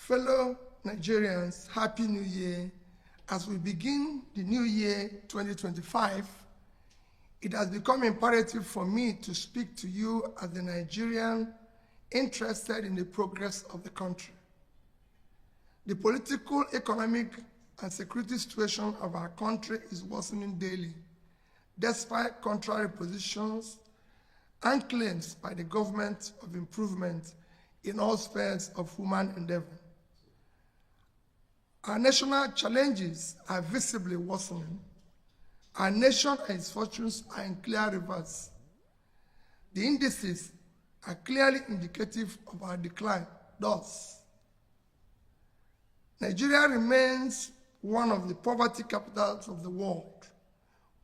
Fellow Nigerians, Happy New Year. As we begin the new year 2025, it has become imperative for me to speak to you as a Nigerian interested in the progress of the country. The political, economic, and security situation of our country is worsening daily, despite contrary positions and claims by the government of improvement in all spheres of human endeavor. Our national challenges are visibly worsening. Our nation and its fortunes are in clear reverse. The indices are clearly indicative of our decline. Thus, Nigeria remains one of the poverty capitals of the world,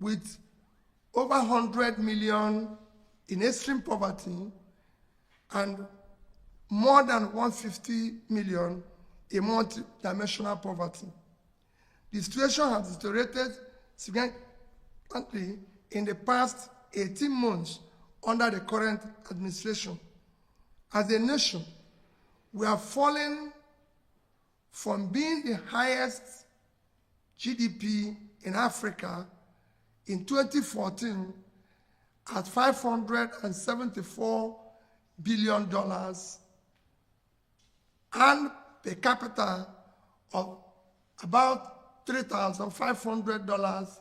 with over 100 million in extreme poverty and more than 150 million in multi-dimensional poverty. The situation has deteriorated significantly in the past 18 months under the current administration. As a nation, we are falling from being the highest GDP in Africa in 2014 at $574 billion and per capita of about $3,500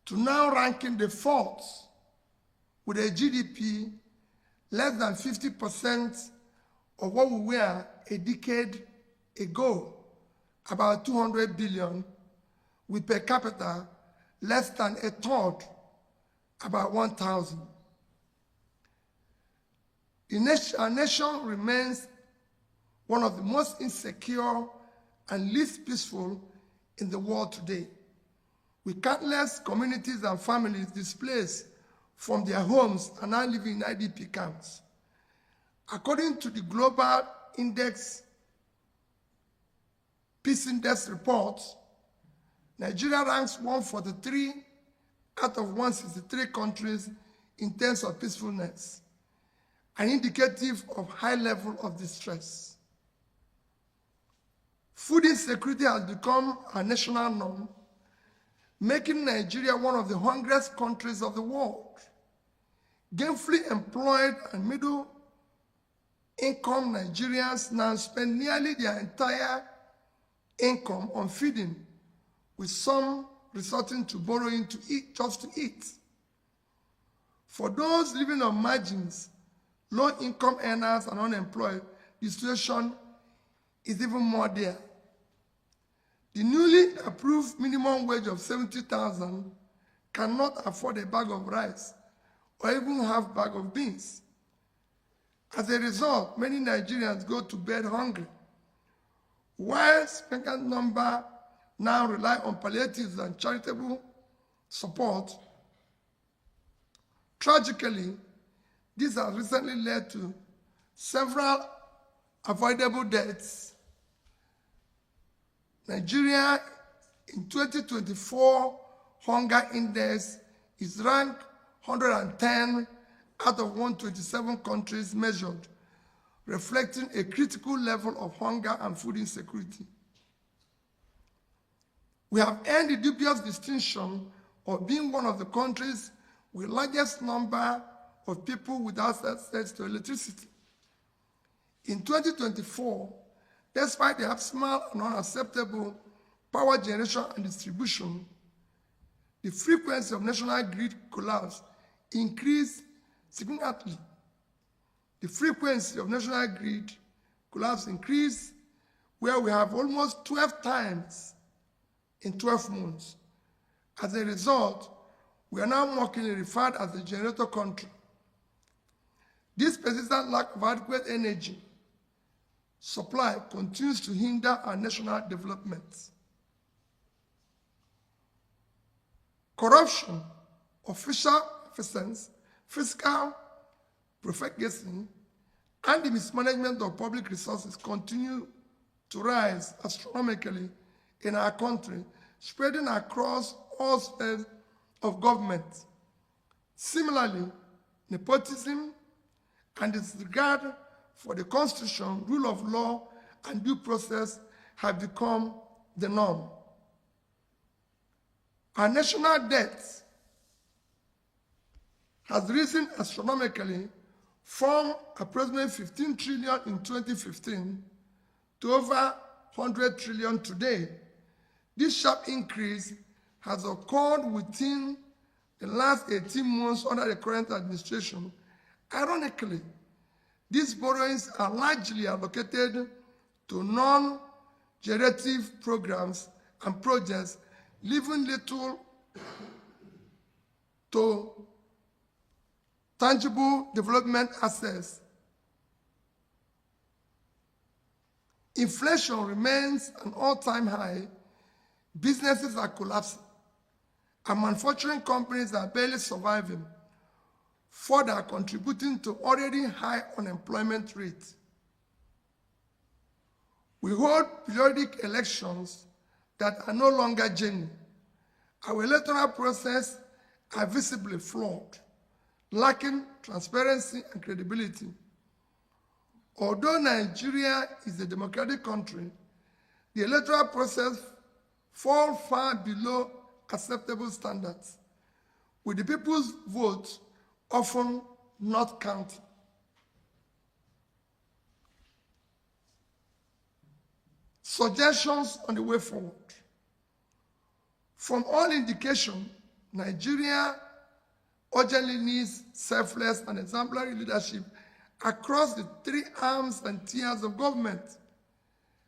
to now ranking the fourth with a GDP less than 50% of what we were a decade ago, about 200 billion, with per capita less than a third, about 1,000. Our nation remains one of the most insecure and least peaceful in the world today, with countless communities and families displaced from their homes and now living in IDP camps. According to the Global Peace Index report, Nigeria ranks 143 out of 163 countries in terms of peacefulness, an indicative of high level of distress. Food insecurity has become a national norm, making Nigeria one of the hungriest countries of the world. Gainfully employed and middle-income Nigerians now spend nearly their entire income on feeding, with some resorting to borrowing to eat, just to eat. For those living on margins, low-income earners and unemployed, the situation is even more dire. The newly approved minimum wage of 70,000 cannot afford a bag of rice or even half a bag of beans. As a result, many Nigerians go to bed hungry, while a significant number now rely on palliatives and charitable support. Tragically, this has recently led to several avoidable deaths. Nigeria in 2024 hunger index is ranked 110 out of 127 countries measured, reflecting a critical level of hunger and food insecurity. We have earned the dubious distinction of being one of the countries with the largest number of people without access to electricity. In 2024, despite the abysmal and unacceptable power generation and distribution, the frequency of national grid collapse increased significantly. The frequency of national grid collapse increased, where we have almost 12 times in 12 months. As a result, we are now mockingly referred as the generator country. This persistent lack of adequate energy supply continues to hinder our national development. Corruption, official efficiency, fiscal profligacy, and the mismanagement of public resources continue to rise astronomically in our country, spreading across all spheres of government. Similarly, nepotism and disregard for the Constitution, rule of law, and due process have become the norm. Our national debt has risen astronomically from approximately 15 trillion in 2015 to over 100 trillion today. This sharp increase has occurred within the last 18 months under the current administration. Ironically, these borrowings are largely allocated to non-generative programs and projects, leaving little to tangible development assets. Inflation remains an all-time high. Businesses are collapsing, and manufacturing companies are barely surviving, further contributing to already high unemployment rates. We hold periodic elections that are no longer genuine. Our electoral process are visibly flawed, lacking transparency and credibility. Although Nigeria is a democratic country, the electoral process falls far below acceptable standards, with the people's vote often not counted. Suggestions on the way forward. From all indication, Nigeria urgently needs selfless and exemplary leadership across the three arms and tiers of government.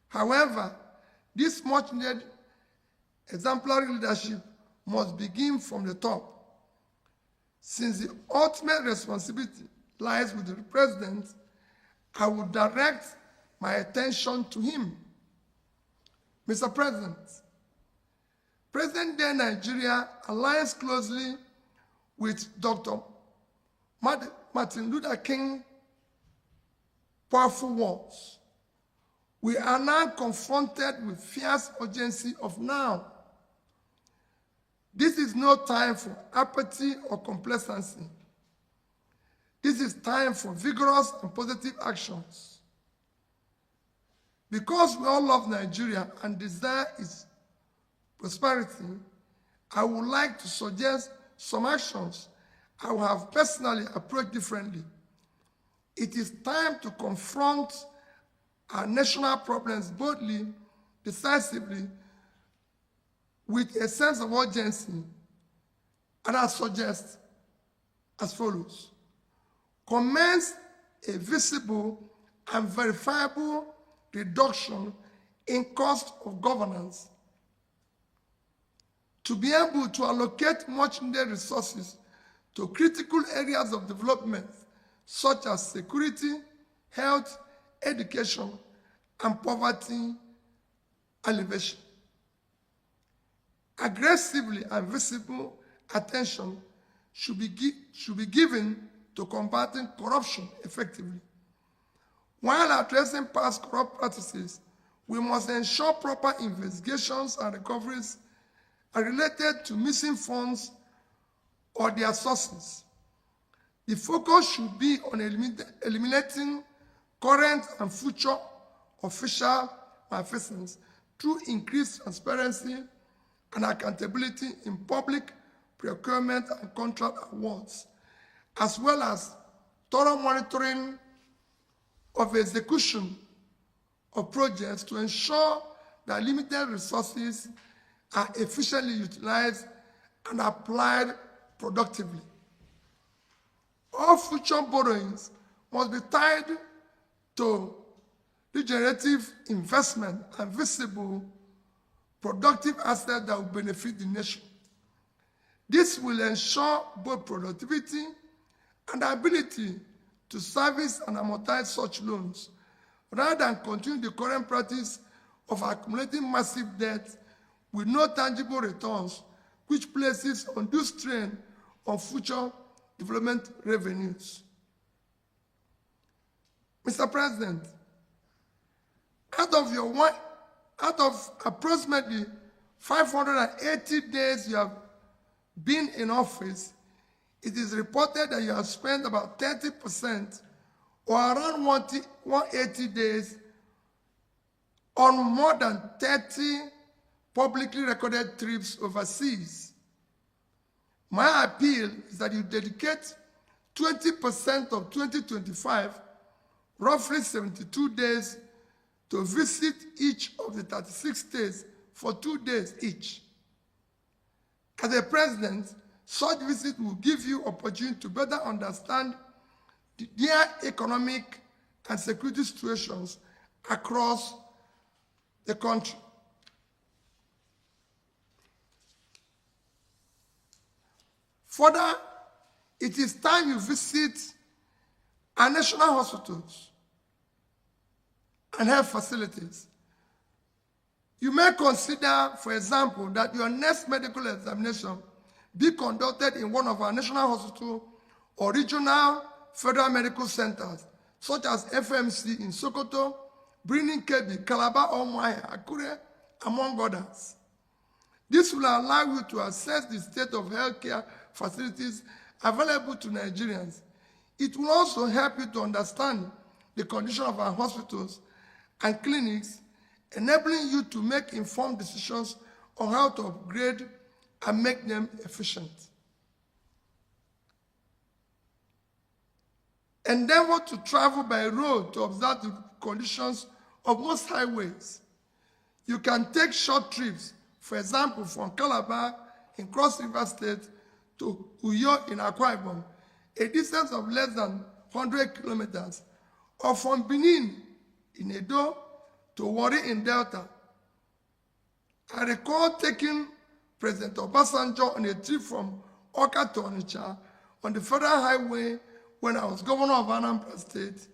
However, this much-needed exemplary leadership must begin from the top. Since the ultimate responsibility lies with the president, I will direct my attention to him. Mr. President, present-day Nigeria aligns closely with Dr. Martin Luther King's powerful words. We are now confronted with fierce urgency of now. This is no time for apathy or complacency. This is time for vigorous and positive actions. Because we all love Nigeria and desire its prosperity, I would like to suggest some actions I will have personally approached differently. It is time to confront our national problems boldly, decisively, with a sense of urgency, and I suggest as follows. Commence a visible and verifiable reduction in cost of governance to be able to allocate much-needed resources to critical areas of development such as security, health, education, and poverty alleviation. Aggressively and visible attention should be given to combating corruption effectively. While addressing past corrupt practices, we must ensure proper investigations and recoveries are related to missing funds or their sources. The focus should be on eliminating current and future official malfeasance through increased transparency and accountability in public procurement and contract awards, as well as thorough monitoring of execution of projects to ensure that limited resources are efficiently utilized and applied productively. All future borrowings must be tied to regenerative investment and visible productive assets that will benefit the nation. This will ensure both productivity and the ability to service and amortize such loans, rather than continue the current practice of accumulating massive debt with no tangible returns, which places undue strain on future development revenues. Mr. President, out of approximately 580 days you have been in office, it is reported that you have spent about 30% or around 180 days on more than 30 publicly recorded trips overseas. My appeal is that you dedicate 20% of 2025, roughly 72 days, to visit each of the 36 states for 2 days each. As a president, such visit will give you opportunity to better understand their economic and security situations across the country. Further, it is time you visit our national hospitals and health facilities. You may consider, for example, that your next medical examination be conducted in one of our national hospitals or regional federal medical centers, such as FMC in Sokoto, Birnin Kebbi, Calabar, Umuahia, Akure, among others. This will allow you to assess the state of healthcare facilities available to Nigerians. It will also help you to understand the condition of our hospitals and clinics, enabling you to make informed decisions on how to upgrade and make them efficient. Endeavor to travel by road to observe the conditions of most highways. You can take short trips, for example, from Calabar in Cross River State to Uyo in Akwa Ibom, a distance of less than 100 kilometers, or from Benin in Edo to Warri in Delta. I recall taking President Obasanjo on a trip from Awka to Onitsha on the federal highway when I was governor of Anambra State.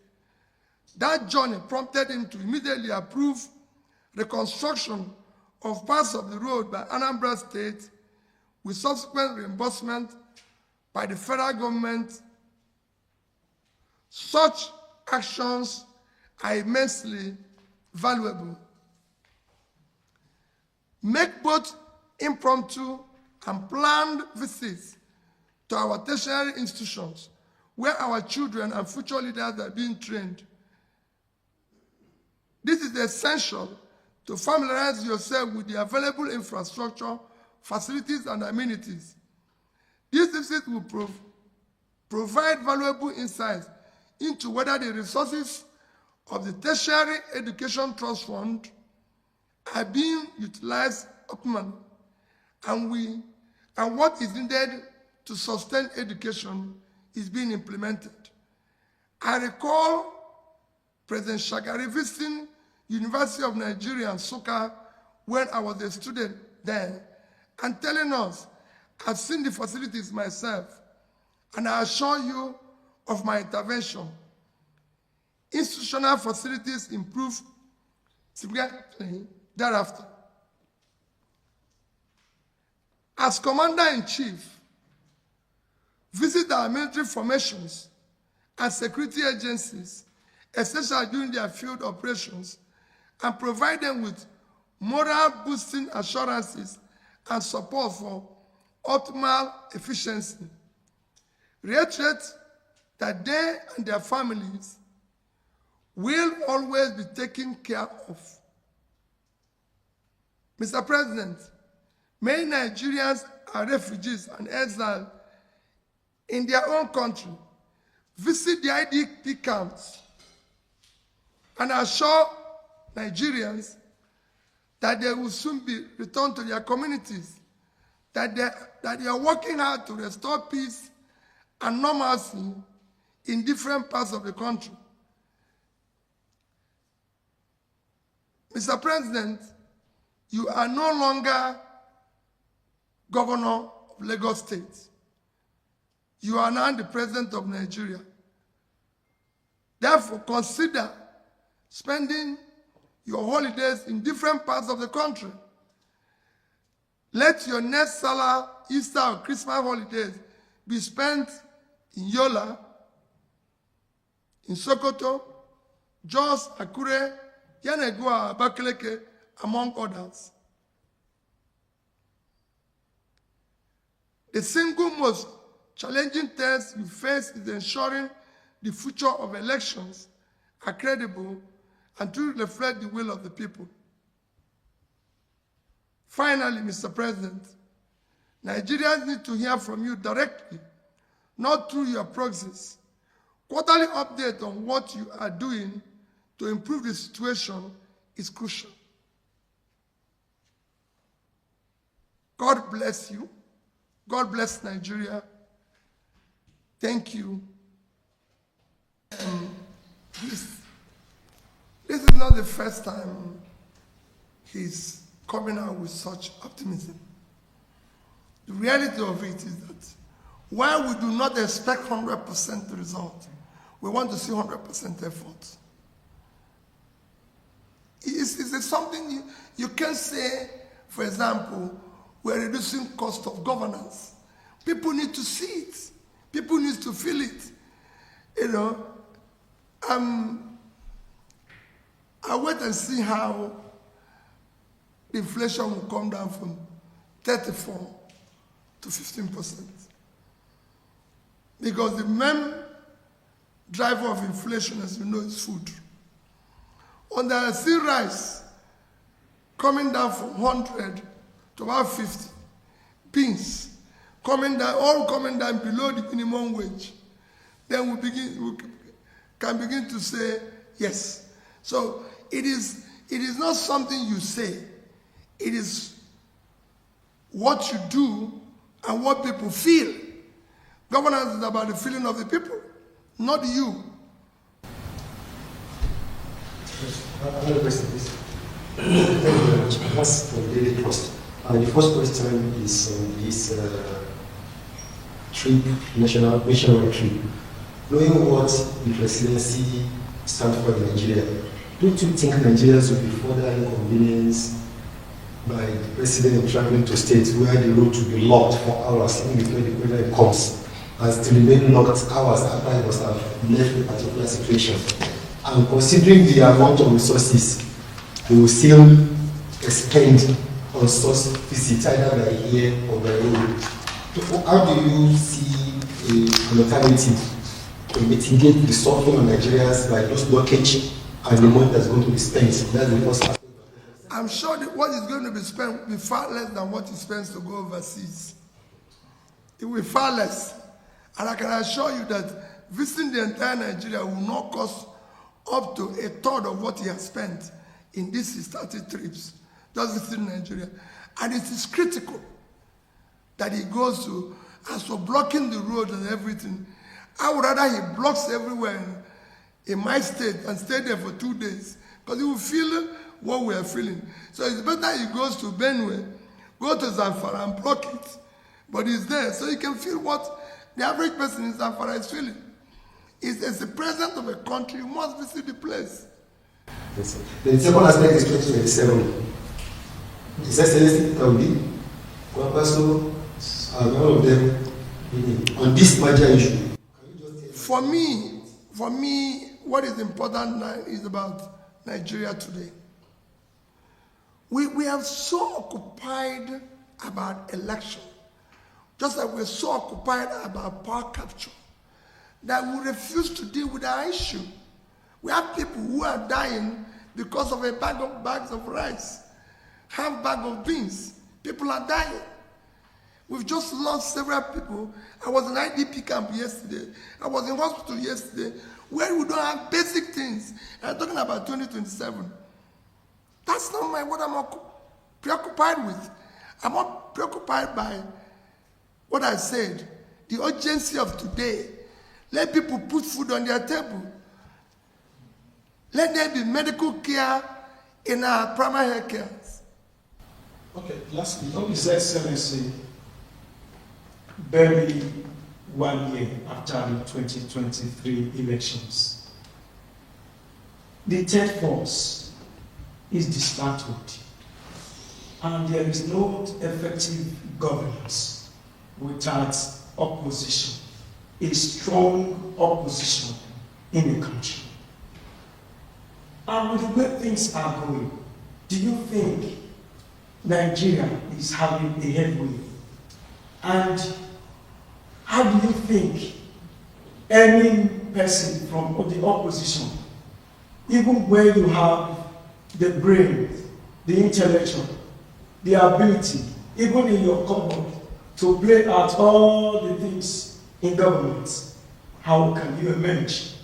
That journey prompted him to immediately approve reconstruction of parts of the road by Anambra State with subsequent reimbursement by the federal government. Such actions are immensely valuable. Make both impromptu and planned visits to our tertiary institutions where our children and future leaders are being trained. This is essential to familiarize yourself with the available infrastructure, facilities, and amenities. These visits will provide valuable insights into whether the resources of the Tertiary Education Trust Fund are being utilized optimally, and what is needed to sustain education is being implemented. I recall President Shagari visiting University of Nigeria, Nsukka, when I was a student there, and telling us, I've seen the facilities myself, and I assure you of my intervention. Institutional facilities improved significantly thereafter. As Commander-in-Chief, visit our military formations and security agencies, especially during their field operations, and provide them with morale-boosting assurances and support for optimal efficiency. Reiterate that they and their families will always be taken care of. Mr. President, many Nigerians are refugees and exiles in their own country. Visit the IDP camps and assure Nigerians that they will soon be returned to their communities, that they are working hard to restore peace and normalcy in different parts of the country. Mr. President, you are no longer governor of Lagos State. You are now the president of Nigeria. Therefore, consider spending your holidays in different parts of the country. Let your next Salah, Easter, or Christmas holidays be spent in Yola, in Sokoto, Jos, Akure, Yanegua, Abakaleke, among others. The single most challenging test you face is ensuring the future of elections are credible and to reflect the will of the people. Finally, Mr. President, Nigerians need to hear from you directly, not through your proxies. Quarterly update on what you are doing to improve the situation is crucial. God bless you. God bless Nigeria. Thank you. This is not the first time he's coming out with such optimism. The reality of it is that while we do not expect 100% result, we want to see 100% effort. It's something you can say, for example, we're reducing cost of governance. People need to see it. People need to feel it. You know, I wait and see how the inflation will come down from 34 to 15%. Because the main driver of inflation, as you know, is food. On the sea rice, coming down from 100 to about 50. Beans, coming down, all coming down below the minimum wage. Then we can begin to say, yes. So it is not something you say. It is what you do and what people feel. Governance is about the feeling of the people, not you. Another question, please. Thank you very much. That's for Daily Trust. The first question is on this trip, nationwide trip. Knowing what the presidency stands for in Nigeria, don't you think Nigerians will be further inconvenienced by the president traveling to states where the road will be locked for hours even before the president comes, and to remain locked hours after he must have left a particular situation? And considering the amount of resources we will still expend on such visits, either by air or by road, how do you see an alternative to mitigate the suffering of Nigerians by those blockage and the money that's going to be spent? That's the first aspect. I'm sure that what is going to be spent will be far less than what he spends to go overseas. It will be far less. And I can assure you that visiting the entire Nigeria will not cost up to a third of what he has spent in these 30 trips, just visiting Nigeria. And it is critical that he goes to, as for blocking the road and everything, I would rather he blocks everywhere in my state and stay there for 2 days, because he will feel what we are feeling. So it's better he goes to Benue, go to Zamfara and block it, but he's there, so he can feel what the average person in Zamfara is feeling. As the president of a country, you must visit the place. Yes, the second aspect is 2027. His Excellency Taudi, Kwampaso, and all of them on this major issue. For me, what is important now is about Nigeria today. We are so occupied about election, just like we're so occupied about power capture, that we refuse to deal with our issue. We have people who are dying because of a bags of rice, half bag of beans. People are dying. We've just lost several people. I was in IDP camp yesterday. I was in hospital yesterday, where we don't have basic things. I'm talking about 2027. That's not what I'm preoccupied with. I'm not preoccupied by what I said, the urgency of today. Let people put food on their table. Let there be medical care in our primary health care. Okay, lastly, on His Excellency, barely 1 year after the 2023 elections, the third force is dismantled, and there is no effective governance without opposition, a strong opposition in the country. And with the way things are going, do you think Nigeria is having a headway? And how do you think any person from the opposition even when you have the brain, the intellectual, the ability, even in your cupboard, to play out all the things in government, how can you emerge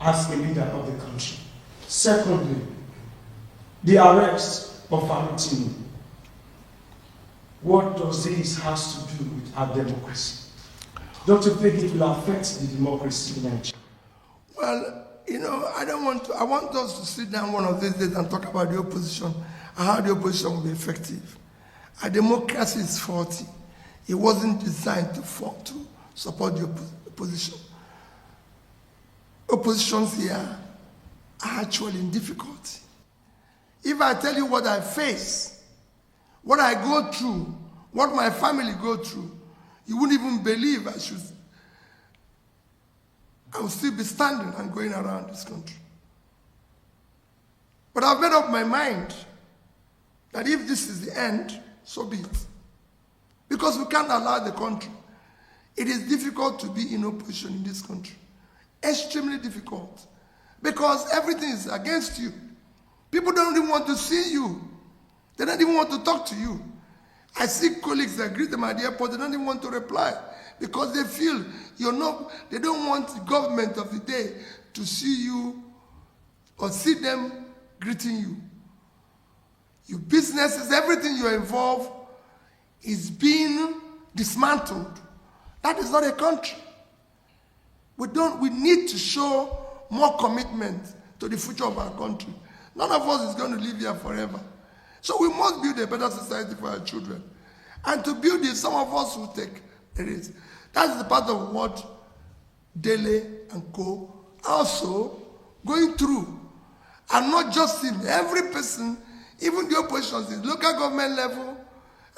as a leader of the country? Secondly, the arrest of Tinubu. What does this have to do with our democracy? Don't you think it will affect the democracy in Nigeria? Well, you know, I want us to sit down one of these days and talk about the opposition and how the opposition will be effective. Our democracy is faulty. It wasn't designed to support the opposition. Oppositions here are actually in difficulty. If I tell you what I face, what I go through, what my family go through, you wouldn't even believe I will still be standing and going around this country. But I've made up my mind that if this is the end, so be it. Because we can't allow the country. It is difficult to be in opposition in this country. Extremely difficult. Because everything is against you. People don't even want to see you. They don't even want to talk to you. I see colleagues that greet them at the airport, they don't even want to reply because they feel they don't want the government of the day to see you or see them greeting you. Your businesses, everything you're involved is being dismantled. That is not a country. We need to show more commitment to the future of our country. None of us is going to live here forever. So we must build a better society for our children. And to build it, some of us will take the risk. That's the part of what Dele and Co. also going through. And not just him, every person, even the oppositions in local government level,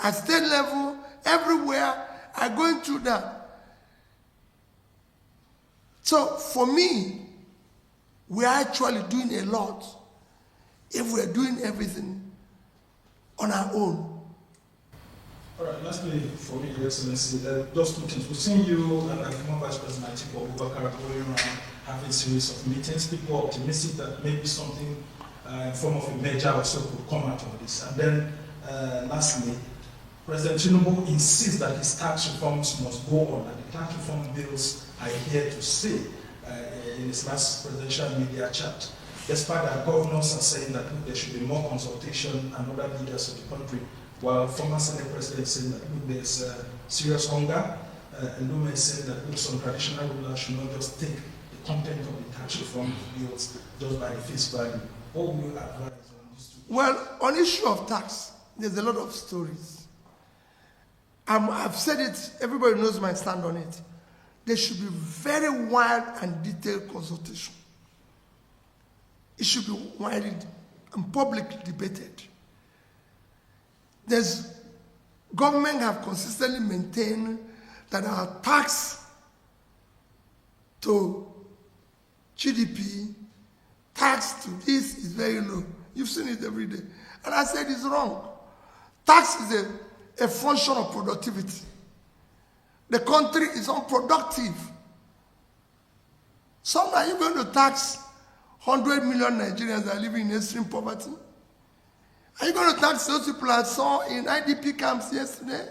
at state level, everywhere, are going through that. So for me, we are actually doing a lot if we're doing everything on our own. All right, lastly, for me, Your Excellency, just 2 things. We've seen you and the former Vice President Atiku Abubakar going around having a series of meetings. People are optimistic that maybe something in form of a merger or so could come out of this. And then, lastly, President Tinubu insists that his tax reforms must go on, and the tax reform bills are here to stay in his last presidential media chat. Despite that, governors are saying that look, there should be more consultation and other leaders of the country, while former Senate President is saying that look, there's serious hunger, and Luma is saying that look, some traditional rulers should not just take the content of the tax reform bills just by the face value. What will you advise on these two? Well, on issue of tax, there's a lot of stories. I've said it, everybody knows my stand on it. There should be very wide and detailed consultation. It should be widely and publicly debated. Government have consistently maintained that our tax to GDP, tax to this is very low. You've seen it every day. And I said it's wrong. Tax is a function of productivity. The country is unproductive. So are you going to tax 100 million Nigerians that are living in extreme poverty? Are you going to tax those people I saw in IDP camps yesterday?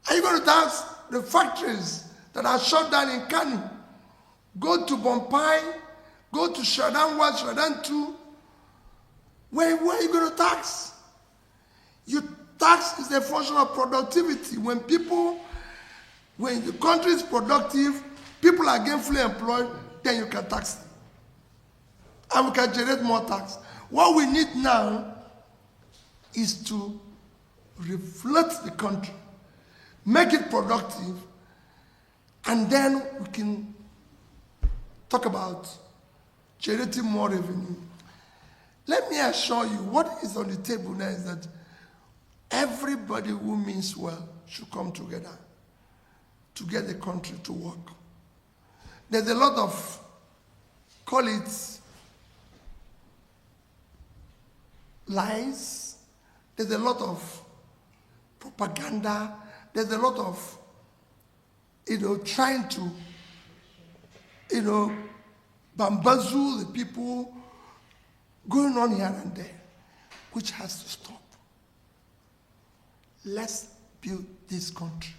Are you going to tax the factories that are shut down in Kano? Go to Bompai, go to Shradan 1, Shradan 2. Where are you going to tax? Tax is a function of productivity. When the country is productive, people are gainfully employed, then you can tax them. And we can generate more tax. What we need now is to reflect the country, make it productive, and then we can talk about generating more revenue. Let me assure you, what is on the table now is that everybody who means well should come together to get the country to work. There's a lot of, call it, lies. There's a lot of propaganda. There's a lot of, trying to bamboozle the people, going on here and there, which has to stop. Let's build this country.